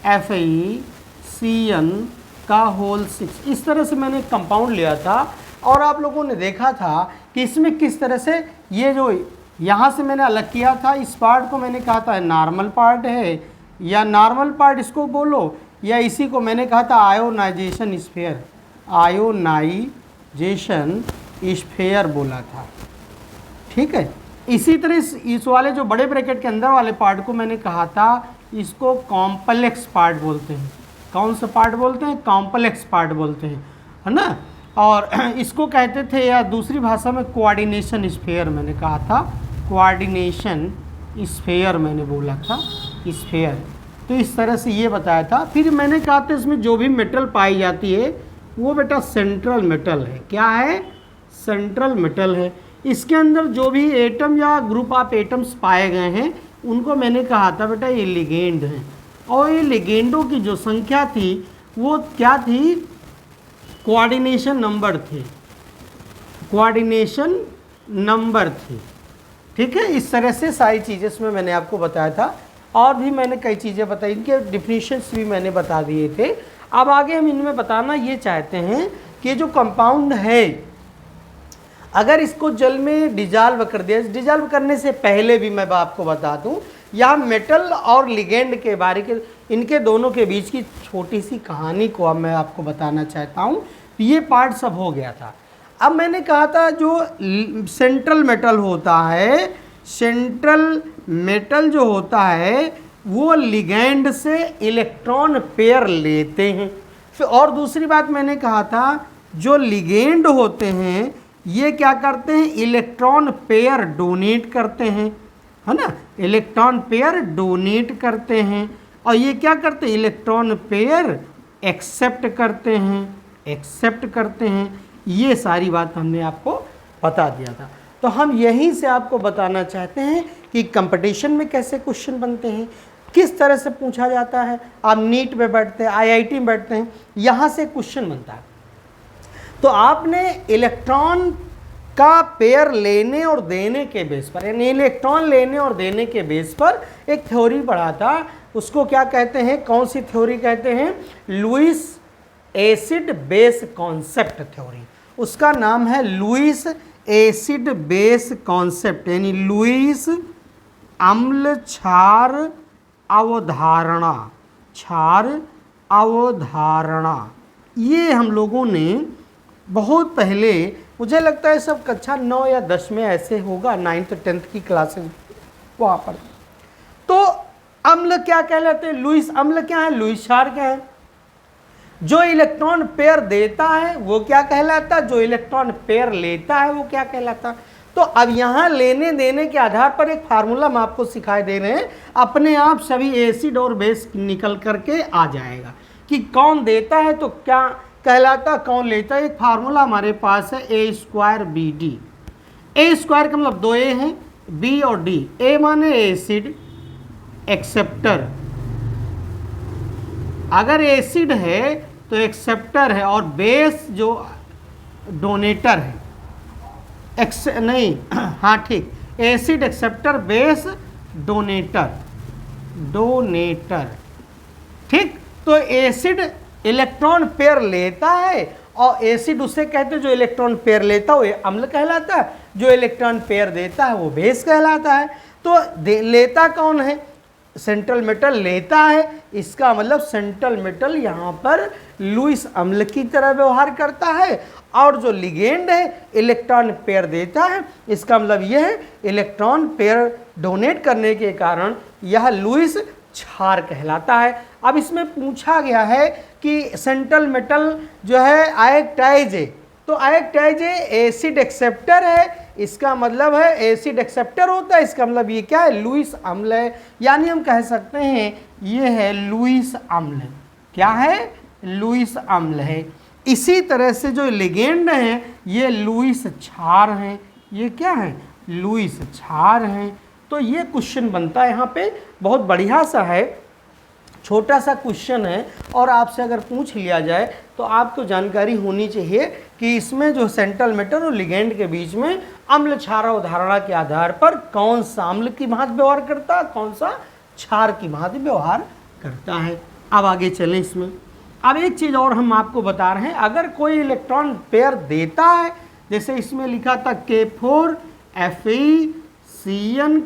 FeCN का whole 6। इस तरह से मैंने कंपाउंड लिया था और आप लोगों ने देखा था कि इसमें किस तरह से ये जो यहाँ से मैंने अलग किया था, इस पार्ट को मैंने कहा था नॉर्मल पार्ट है या नॉर्मल पार्ट इसको बोलो, या इसी को मैंने कहा था आयोनाइजेशन स्फीयर, आयोनाइजेशन स्फीयर बोला था। ठीक है, इसी तरह इस वाले जो बड़े ब्रैकेट के अंदर वाले पार्ट को मैंने कहा था इसको कॉम्प्लेक्स पार्ट बोलते हैं। कौन सा पार्ट बोलते हैं? कॉम्प्लेक्स पार्ट बोलते हैं, है ना। और इसको कहते थे, या दूसरी भाषा में कोऑर्डिनेशन स्फीयर मैंने कहा था, कोऑर्डिनेशन स्फीयर मैंने बोला था, स्फीयर। तो इस तरह से ये बताया था। फिर मैंने कहा था इसमें जो भी मेटल पाई जाती है वो बेटा सेंट्रल मेटल है। क्या है? सेंट्रल मेटल है। इसके अंदर जो भी एटम या ग्रुप ऑफ एटम्स पाए गए हैं उनको मैंने कहा था बेटा ये लिगेंड हैं। और ये लिगेंडों की जो संख्या थी वो क्या थी? कोऑर्डिनेशन नंबर थे, कोऑर्डिनेशन नंबर थे। ठीक है, इस तरह से सारी चीज़ें इसमें मैंने आपको बताया था। और भी मैंने कई चीज़ें बताई, इनके डिफिनीशंस भी मैंने बता दिए थे। अब आगे हम इनमें बताना ये चाहते हैं कि जो कंपाउंड है अगर इसको जल में डिजॉल्व कर दिया, डिजॉल्व करने से पहले भी मैं आपको बता दूं, यहाँ मेटल और लिगेंड के बारे के, इनके दोनों के बीच की छोटी सी कहानी को अब मैं आपको बताना चाहता हूँ। ये पार्ट सब हो गया था। अब मैंने कहा था जो सेंट्रल मेटल होता है, सेंट्रल मेटल जो होता है वो लिगेंड से इलेक्ट्रॉन पेयर लेते हैं। फिर और दूसरी बात मैंने कहा था जो लिगेंड होते हैं ये क्या करते हैं? इलेक्ट्रॉन पेयर डोनेट करते हैं, है ना। इलेक्ट्रॉन पेयर डोनेट करते हैं। और ये क्या करते हैं? इलेक्ट्रॉन पेयर एक्सेप्ट करते हैं, एक्सेप्ट करते हैं। ये सारी बात हमने आपको बता दिया था। तो हम यहीं से आपको बताना चाहते हैं कि कंपटीशन में कैसे क्वेश्चन बनते हैं, किस तरह से पूछा जाता है। आप नीट में बैठते हैं, IIT में बैठते हैं, यहाँ से क्वेश्चन बनता है। तो आपने इलेक्ट्रॉन का पेयर लेने और देने के बेस पर, यानी इलेक्ट्रॉन लेने और देने के बेस पर एक थ्योरी पढ़ा था। उसको क्या कहते हैं? कौन सी थ्योरी कहते हैं? Lewis acid base concept theory. उसका नाम है लुईस एसिड बेस कॉन्सेप्ट, यानी लुईस अम्ल क्षार अवधारणा, क्षार अवधारणा। ये हम लोगों ने बहुत पहले, मुझे लगता है सब कक्षा 9 या 10 में ऐसे होगा, 9th 10th की क्लासेस वहाँ पर। तो अम्ल क्या कहलाते हैं? लुईस अम्ल क्या है? लुईस क्षार क्या है? जो इलेक्ट्रॉन पेयर देता है वो क्या कहलाता? जो इलेक्ट्रॉन पेयर लेता है वो क्या कहलाता? तो अब यहाँ लेने देने के आधार पर एक फार्मूला हम आपको सिखाई दे रहे हैं, अपने आप सभी एसिड और बेस निकल करके आ जाएगा कि कौन देता है तो क्या कहलाता, कौन लेता है। एक फार्मूला हमारे पास है A²BD। A² का मतलब 2A है, B और D। A माने एसिड एक्सेप्टर, अगर एसिड है तो एक्सेप्टर है, और बेस जो डोनेटर है, नहीं हाँ ठीक, acid acceptor base donator, donator. ठीक, तो एसिड इलेक्ट्रॉन पेयर लेता है और एसिड उसे कहते हैं जो इलेक्ट्रॉन पेयर लेता है वो अम्ल कहलाता है, जो इलेक्ट्रॉन पेयर देता है वो बेस कहलाता है। तो लेता कौन है? सेंट्रल मेटल लेता है, इसका मतलब सेंट्रल मेटल यहाँ पर लुईस अम्ल की तरह व्यवहार करता है। और जो लिगेंड है इलेक्ट्रॉन पेयर देता है, इसका मतलब यह है इलेक्ट्रॉन पेयर डोनेट करने के कारण यह लुईस क्षार कहलाता है। अब इसमें पूछा गया है कि सेंट्रल मेटल जो है आयक्टाइज है, तो आयक्टाइज एसिड एक्सेप्टर है, इसका मतलब है एसिड एक्सेप्टर होता है, इसका मतलब ये क्या है? लुईस अम्ल है। यानी हम कह सकते हैं ये है लुईस अम्ल। क्या है? लुईस अम्ल है। इसी तरह से जो लिगेंड हैं ये लुईस क्षार हैं। ये क्या है? लुईस क्षार हैं। तो ये क्वेश्चन बनता है यहाँ पे, बहुत बढ़िया सा है, छोटा सा क्वेश्चन है। और आपसे अगर पूछ लिया जाए तो आपको जानकारी होनी चाहिए कि इसमें जो सेंट्रल मेटल और लिगेंड के बीच में अम्ल क्षार अवधारणा के आधार पर कौन सा अम्ल की भांति व्यवहार करता है, कौन सा क्षार की भांति व्यवहार करता है। अब आगे चलें इसमें। अब एक चीज़ और हम आपको बता रहे हैं, अगर कोई इलेक्ट्रॉन पेयर देता है, जैसे इसमें लिखा था K4Fe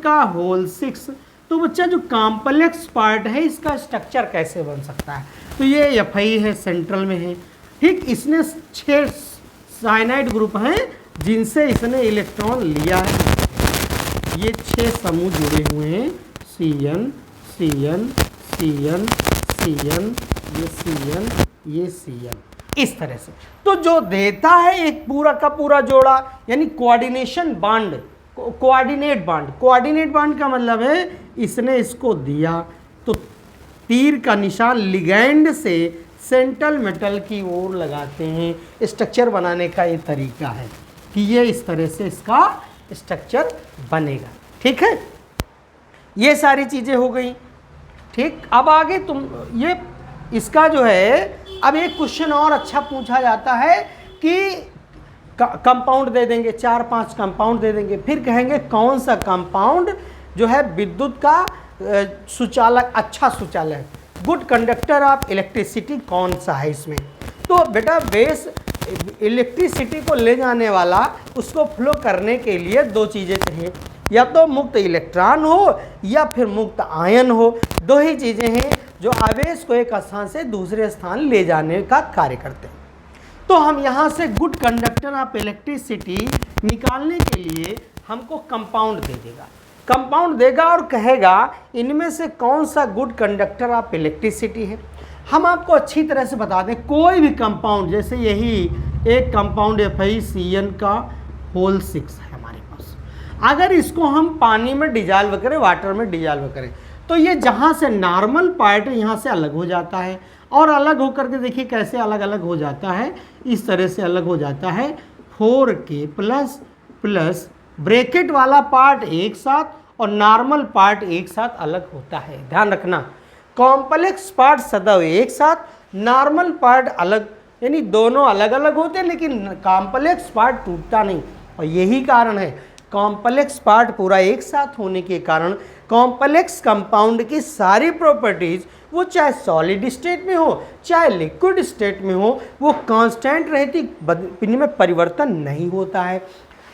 का होल 6, तो बच्चा जो कॉम्प्लेक्स पार्ट है इसका स्ट्रक्चर कैसे बन सकता है, तो ये Fe है, सेंट्रल में है, ठीक। इसने 6 साइनाइड ग्रुप हैं जिनसे इसने इलेक्ट्रॉन लिया है, ये 6 समूह जुड़े हुए हैं, Cn Cn Cn Cn, ये Cn ये Cn, इस तरह से। तो जो देता है एक पूरा का पूरा जोड़ा, यानी coordination bond, coordinate bond, coordinate bond का मतलब है इसने इसको दिया तो तीर का निशान लिगैंड से सेंट्रल मेटल की ओर लगाते हैं। स्ट्रक्चर बनाने का ये तरीका है कि ये इस तरह से इसका स्ट्रक्चर बनेगा, ठीक है। ये सारी चीज़ें हो गई, ठीक। अब आगे तुम ये इसका जो है, अब एक क्वेश्चन और अच्छा पूछा जाता है कि कंपाउंड दे देंगे, 4-5 कंपाउंड दे देंगे, फिर कहेंगे कौन सा कंपाउंड जो है विद्युत का सुचालक, अच्छा सुचालक, गुड कंडक्टर ऑफ इलेक्ट्रिसिटी कौन सा है इसमें। तो बेटा बेस इलेक्ट्रिसिटी को ले जाने वाला, उसको फ्लो करने के लिए 2 चीज़ें चाहिए, या तो मुक्त इलेक्ट्रॉन हो या फिर मुक्त आयन हो। 2 ही चीज़ें हैं जो आवेश को एक स्थान से दूसरे स्थान ले जाने का कार्य करते हैं। तो हम यहाँ से गुड कंडक्टर ऑफ इलेक्ट्रिसिटी निकालने के लिए हमको कंपाउंड दे देगा, कंपाउंड देगा और कहेगा इनमें से कौन सा गुड कंडक्टर ऑफ इलेक्ट्रिसिटी है। हम आपको अच्छी तरह से बता दें, कोई भी कंपाउंड, जैसे यही एक कंपाउंड FeCN का होल 6 है हमारे पास, अगर इसको हम पानी में डिजॉल्व करें, वाटर में डिजॉल्व करें, तो ये जहाँ से नॉर्मल पार्ट है यहाँ से अलग हो जाता है, और अलग होकर के देखिए कैसे अलग अलग हो जाता है, इस तरह से अलग हो जाता है। 4K प्लस ब्रैकेट वाला पार्ट एक साथ और नॉर्मल पार्ट एक साथ अलग होता है, ध्यान रखना। कॉम्प्लेक्स पार्ट सदैव एक साथ, नॉर्मल पार्ट अलग, यानी दोनों अलग अलग होते हैं, लेकिन कॉम्प्लेक्स पार्ट टूटता नहीं। और यही कारण है, कॉम्प्लेक्स पार्ट पूरा एक साथ होने के कारण कॉम्प्लेक्स कंपाउंड की सारी प्रॉपर्टीज, वो चाहे सॉलिड स्टेट में हो चाहे लिक्विड स्टेट में हो, वो कांस्टेंट रहती, इनमें परिवर्तन नहीं होता है।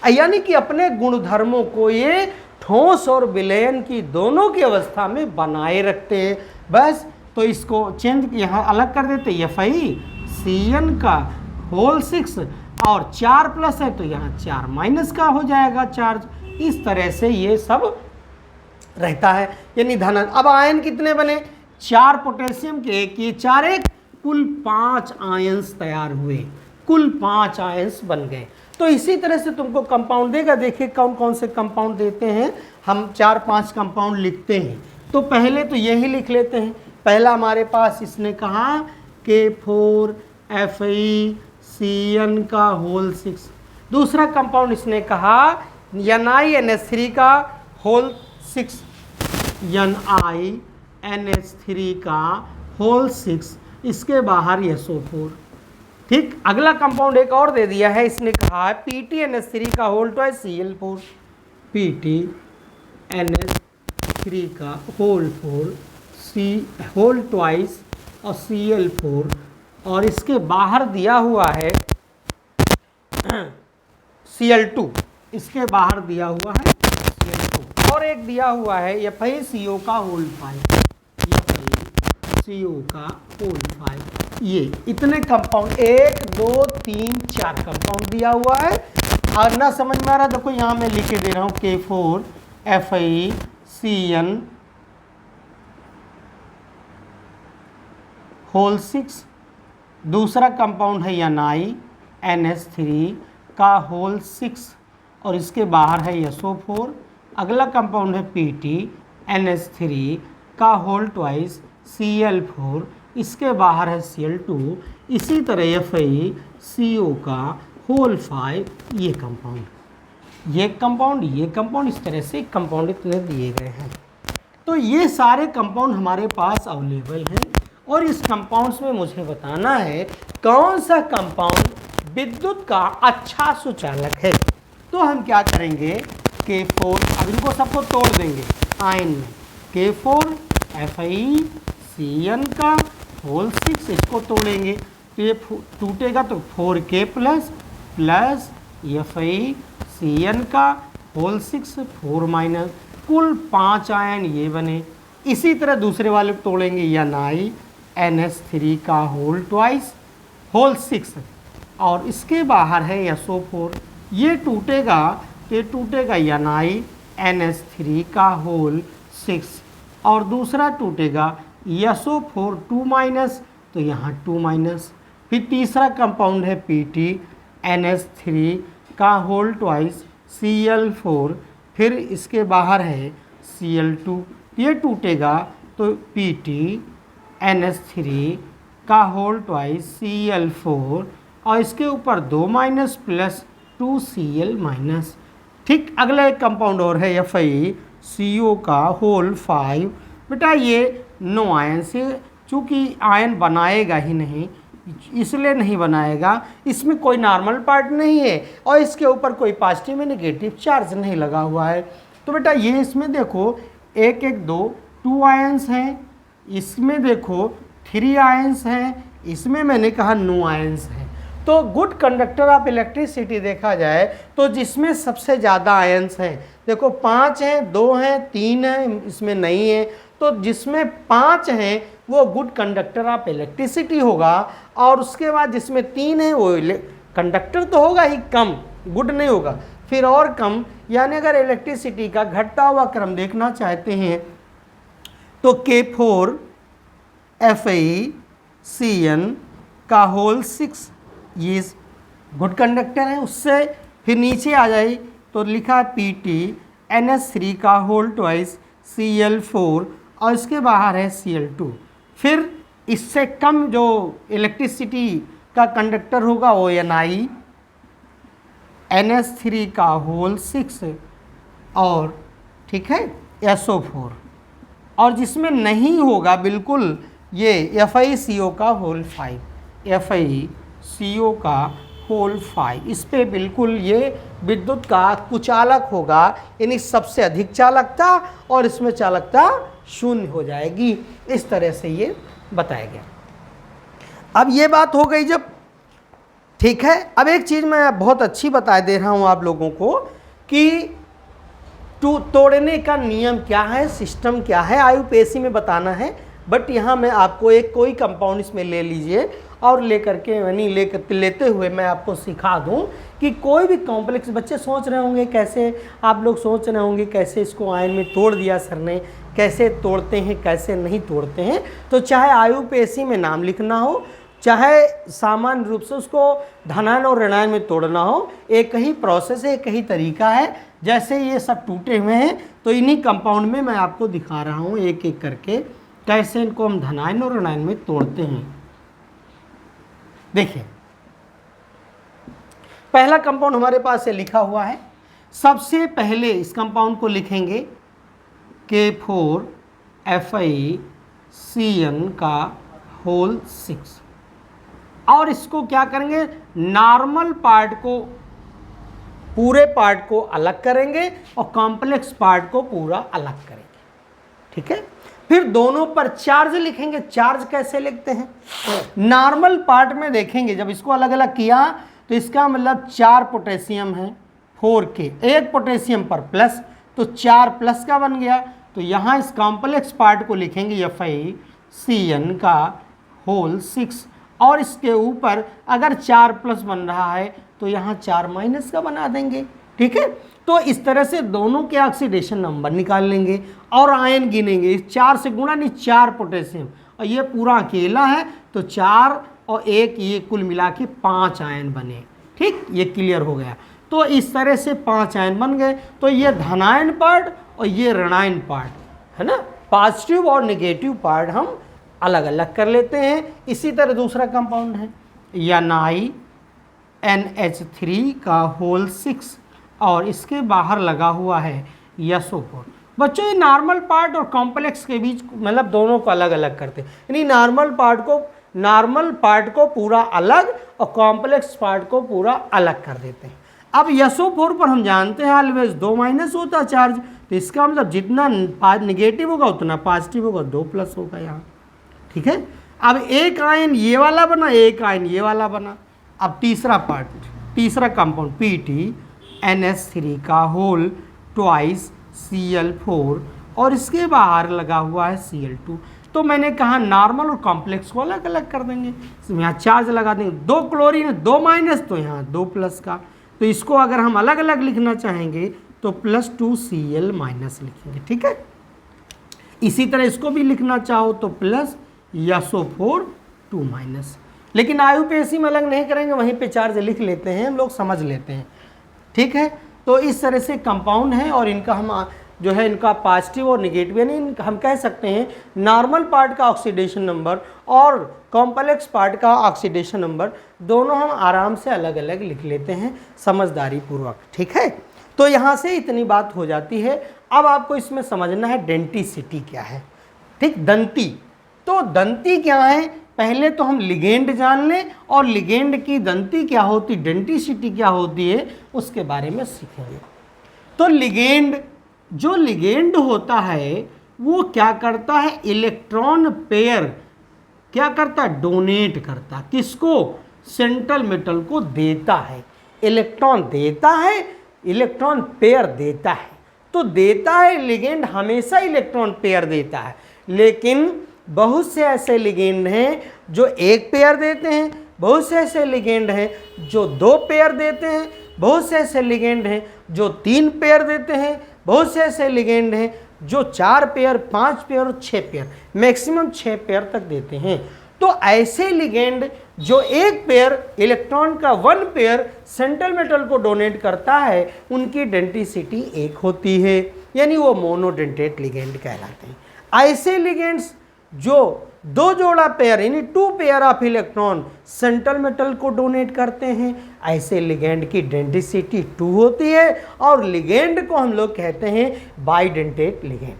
यानी कि अपने गुणधर्मों को ये ठोस और विलयन की दोनों की अवस्था में बनाए रखते हैं, बस। तो इसको चेंज यहाँ अलग कर देते, FeCN का होल 6 और 4 प्लस है तो यहाँ 4 माइनस का हो जाएगा चार्ज। इस तरह से ये सब रहता है, यानी धन। अब आयन कितने बने, 4 पोटेशियम के एक, ये 4 एक, कुल 5 आयंस तैयार हुए, कुल 5 आयंस बन गए। तो इसी तरह से तुमको कंपाउंड देगा। देखिए कौन कौन से कंपाउंड देते हैं, हम 4-5 कंपाउंड लिखते हैं। तो पहले तो यही लिख लेते हैं। पहला हमारे पास इसने कहा K4FeCN का होल 6। दूसरा कंपाउंड इसने कहा NiNH3 का होल 6, NiNH3 का होल 6, इसके बाहर SO4, ठीक। अगला कंपाउंड एक और दे दिया है, इसने कहा PtNH3 का होल ट्वाइस Cl4, PtNH3 का होल 4 होल ट्वाइस और Cl4, और इसके बाहर दिया हुआ है Cl2, इसके बाहर दिया हुआ है Cl2, और एक दिया हुआ है FeCO का होल 5, FeCO का होल 5। ये इतने कंपाउंड 1 2 3 4 कंपाउंड दिया हुआ है। और ना समझ में आ रहा, देखो यहाँ मैं लिखे दे रहा हूँ K4FeCN होल 6, दूसरा कंपाउंड है NiNH3 का होल 6 और इसके बाहर है SO4। अगला कंपाउंड है PtNH3 का होल ट्वाइस Cl4, इसके बाहर है Cl2। इसी तरह FeCO का होल 5, ये कंपाउंड इस तरह से कंपाउंड इतने दिए गए हैं। तो ये सारे कंपाउंड हमारे पास अवेलेबल हैं, और इस कंपाउंड्स में मुझे बताना है कौन सा कंपाउंड विद्युत का अच्छा सुचालक है। तो हम क्या करेंगे, K4, अब इनको सबको तोड़ देंगे आयन में, K4FeCN Cn का होल 6, इसको तोड़ेंगे तो ये टूटेगा तो 4k प्लस Fe Cn का होल 6 4 माइनस, कुल 5 आयन ये बने। इसी तरह दूसरे वाले को तोड़ेंगे Ni NH3 का होल ट्वाइस होल 6 और इसके बाहर है SO4, ये टूटेगा तो ये टूटेगा Ni NH3 का होल 6 और दूसरा टूटेगा SO4 2 माइनस, तो यहाँ 2 माइनस। फिर तीसरा कंपाउंड है PT NH3 का होल ट्वाइस Cl4, फिर इसके बाहर है Cl2, ये टूटेगा तो PT NH3 का होल ट्वाइस Cl4 और इसके ऊपर 2 माइनस प्लस 2Cl माइनस। ठीक, अगला एक कंपाउंड और है FeCO का होल 5। बेटा ये नो आयन से, चूँकि आयन बनाएगा ही नहीं इसलिए नहीं बनाएगा, इसमें कोई नॉर्मल पार्ट नहीं है और इसके ऊपर कोई पॉजिटिव में नेगेटिव चार्ज नहीं लगा हुआ है। तो बेटा ये इसमें देखो 1 1 2 आयंस हैं, इसमें देखो 3 आयंस हैं, इसमें मैंने कहा नो आयंस हैं। तो गुड कंडक्टर ऑफ इलेक्ट्रिसिटी देखा जाए तो जिसमें सबसे ज़्यादा आयंस हैं, देखो 5 हैं, 2 हैं, 3 हैं, इसमें नहीं है, तो जिसमें 5 हैं वो गुड कंडक्टर ऑफ इलेक्ट्रिसिटी होगा और उसके बाद जिसमें 3 है वो कंडक्टर तो होगा ही कम, गुड नहीं होगा, फिर और कम। यानी अगर इलेक्ट्रिसिटी का घटता हुआ क्रम देखना चाहते हैं तो K4 FeCN का होल 6 ये गुड कंडक्टर है। उससे फिर नीचे आ जाए तो लिखा PT NH3 का होल ट्वाइस Cl4 और इसके बाहर है Cl2। फिर इससे कम जो इलेक्ट्रिसिटी का कंडक्टर होगा वो Ni NH3 का होल 6 और ठीक है SO4 और जिसमें नहीं होगा बिल्कुल ये FeCO का होल 5, FeCO का होल 5, इस पे बिल्कुल ये विद्युत का कुचालक होगा, यानी सबसे अधिक चालकता और इसमें चालकता शून्य हो जाएगी। इस तरह से ये बताया गया। अब ये बात हो गई जब, ठीक है। अब एक चीज़ मैं बहुत अच्छी बता दे रहा हूँ आप लोगों को कि तोड़ने का नियम क्या है, सिस्टम क्या है, आयुपेशी में बताना है। बट यहाँ मैं आपको एक कोई कंपाउंड इसमें ले लीजिए और लेकर के यानी लेते हुए मैं आपको सिखा दूँ कि कोई भी कॉम्प्लेक्स, बच्चे सोच रहे होंगे कैसे, आप लोग सोच रहे होंगे कैसे इसको आयन में तोड़ दिया सर ने, कैसे तोड़ते हैं कैसे नहीं तोड़ते हैं। तो चाहे आयुपेशी में नाम लिखना हो, चाहे सामान्य रूप से उसको धनायन और ऋणायन में तोड़ना हो, एक ही प्रोसेस है, एक ही तरीका है। जैसे ये सब टूटे हुए हैं तो इन्हीं कंपाउंड में मैं आपको दिखा रहा हूँ एक एक करके कैसे इनको हम धनायन और ऋणायन में तोड़ते हैं। देखिए पहला कंपाउंड हमारे पास से लिखा हुआ है। सबसे पहले इस कंपाउंड को लिखेंगे K4 FeCN का होल 6 और इसको क्या करेंगे, नॉर्मल पार्ट को, पूरे पार्ट को अलग करेंगे और कॉम्प्लेक्स पार्ट को पूरा अलग करेंगे। ठीक है, फिर दोनों पर चार्ज लिखेंगे। चार्ज कैसे लिखते हैं, नॉर्मल पार्ट में देखेंगे जब इसको अलग अलग किया तो इसका मतलब 4 पोटेशियम है 4K, एक पोटेशियम पर प्लस तो 4 प्लस का बन गया। तो यहाँ इस कॉम्प्लेक्स पार्ट को लिखेंगे FeCN का होल 6 और इसके ऊपर अगर 4 प्लस बन रहा है तो यहाँ 4 माइनस का बना देंगे। ठीक है, तो इस तरह से दोनों के ऑक्सीडेशन नंबर निकाल लेंगे और आयन गिनेंगे। इस 4 से गुणा नहीं, 4 पोटेशियम और ये पूरा अकेला है तो 4 और 1 ये कुल मिला के 5 आयन बने। ठीक, ये क्लियर हो गया। तो इस तरह से 5 आयन बन गए। तो ये धनायन पार्ट और ये ऋणायन पार्ट है ना, पॉजिटिव और नेगेटिव पार्ट हम अलग अलग कर लेते हैं। इसी तरह दूसरा कंपाउंड है Ni NH3 का होल 6 और इसके बाहर लगा हुआ है SO4। बच्चों ये नॉर्मल पार्ट और कॉम्प्लेक्स के बीच मतलब दोनों को अलग अलग करते हैं, यानी नॉर्मल पार्ट को पूरा अलग और कॉम्प्लेक्स पार्ट को पूरा अलग कर देते हैं। अब SO4 पर हम जानते हैं ऑलवेज 2 माइनस होता है चार्ज, तो इसका मतलब जितना नेगेटिव होगा उतना पॉजिटिव होगा, 2 प्लस होगा यहाँ। ठीक है। अब एक आयन ये वाला बना, एक आयन ये वाला बना। अब तीसरा पार्ट, तीसरा कंपाउंड PTNS3 का होल ट्वाइस Cl4 और इसके बाहर लगा हुआ है Cl2। तो मैंने कहा नॉर्मल और कॉम्प्लेक्स को अलग अलग कर देंगे, यहाँ चार्ज लगा देंगे, 2 क्लोरीन 2 माइनस तो यहाँ 2 प्लस का, तो इसको अगर हम अलग अलग लिखना चाहेंगे तो +2 Cl माइनस लिखेंगे, ठीक है। इसी तरह इसको भी लिखना चाहो तो प्लस SO4 2 माइनस, लेकिन IUPAC में अलग नहीं करेंगे, वहीं पे चार्ज लिख लेते हैं, हम लोग समझ लेते हैं, ठीक है। तो इस तरह से कंपाउंड है और इनका हम जो है इनका पॉजिटिव और निगेटिव, यानी हम कह सकते हैं नॉर्मल पार्ट का ऑक्सीडेशन नंबर और कॉम्प्लेक्स पार्ट का ऑक्सीडेशन नंबर दोनों हम आराम से अलग अलग लिख लेते हैं समझदारी पूर्वक, ठीक है। तो यहाँ से इतनी बात हो जाती है। अब आपको इसमें समझना है डेंटिसिटी क्या है, ठीक। दंती, तो दंती क्या है, पहले तो हम लिगेंड जान लें और लिगेंड की दंती क्या होती, डेंटिसिटी क्या होती है, उसके बारे में सीखेंगे। तो लिगेंड, जो लिगेंड होता है वो क्या करता है, इलेक्ट्रॉन पेयर क्या करता है, डोनेट करता, किसको, सेंट्रल मेटल को देता है, इलेक्ट्रॉन देता है, इलेक्ट्रॉन पेयर देता है। तो देता है लिगेंड, हमेशा इलेक्ट्रॉन पेयर देता है, लेकिन बहुत से ऐसे लिगेंड हैं जो 1 पेयर देते हैं, बहुत से ऐसे लिगेंड हैं जो 2 पेयर देते हैं, बहुत से ऐसे लिगेंड हैं जो 3 पेयर देते हैं, बहुत से ऐसे लिगेंड हैं जो 4 पेयर, 5 पेयर और 6 पेयर, मैक्सिमम 6 पेयर तक देते हैं। तो ऐसे लिगेंड जो 1 पेयर इलेक्ट्रॉन का 1 पेयर सेंट्रल मेटल को डोनेट करता है, उनकी डेंटिसिटी 1 होती है, यानी वो मोनोडेंटेट लिगेंड कहलाते हैं। ऐसे लिगेंड्स जो 2 जोड़ा पेयर यानी 2 pair of electron central metal को डोनेट करते हैं, ऐसे लिगेंड की डेंटिसिटी 2 होती है और लिगेंड को हम लोग कहते हैं बाइडेंटेट लिगेंड।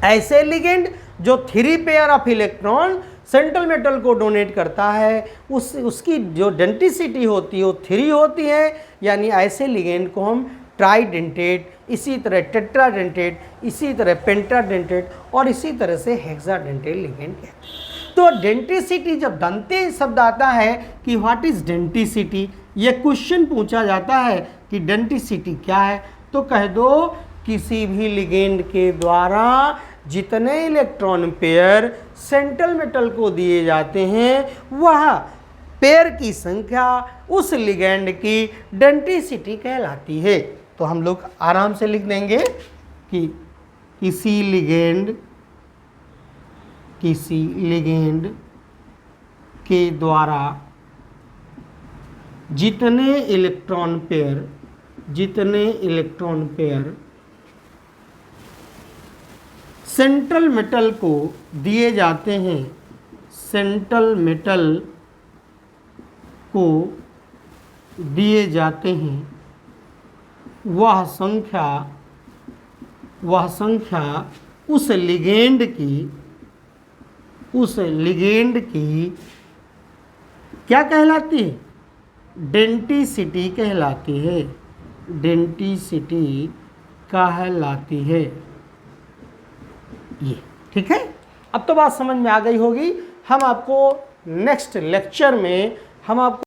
ऐसे लिगेंड जो 3 pair of electron central metal को डोनेट करता है, उसकी जो डेंटिसिटी होती है वो 3 होती है, यानी ऐसे लिगेंड को हम ट्राइडेंटेट, इसी तरह टेट्राडेंटेट, इसी तरह पेंटाडेंटेट और इसी तरह से हेक्साडेंटेट लिगेंड कहते हैं। तो डेंटिसिटी, जब दंते शब्द आता है कि व्हाट इज डेंटिसिटी, ये क्वेश्चन पूछा जाता है कि डेंटिसिटी क्या है, तो कह दो किसी भी लिगेंड के द्वारा जितने इलेक्ट्रॉन पेयर सेंट्रल मेटल को दिए जाते हैं, वह पेयर की संख्या उस लिगेंड की डेंटिसिटी कहलाती है। तो हम लोग आराम से लिख देंगे कि किसी लिगेंड के द्वारा जितने इलेक्ट्रॉन पेयर सेंट्रल मेटल को दिए जाते हैं, सेंट्रल मेटल को दिए जाते हैं, वह संख्या उस लिगेंड की क्या कहलाती है, डेंटिसिटी कहलाती है, डेंटिसिटी कहलाती है ये, ठीक है। अब तो बात समझ में आ गई होगी। हम आपको नेक्स्ट लेक्चर में हम आपको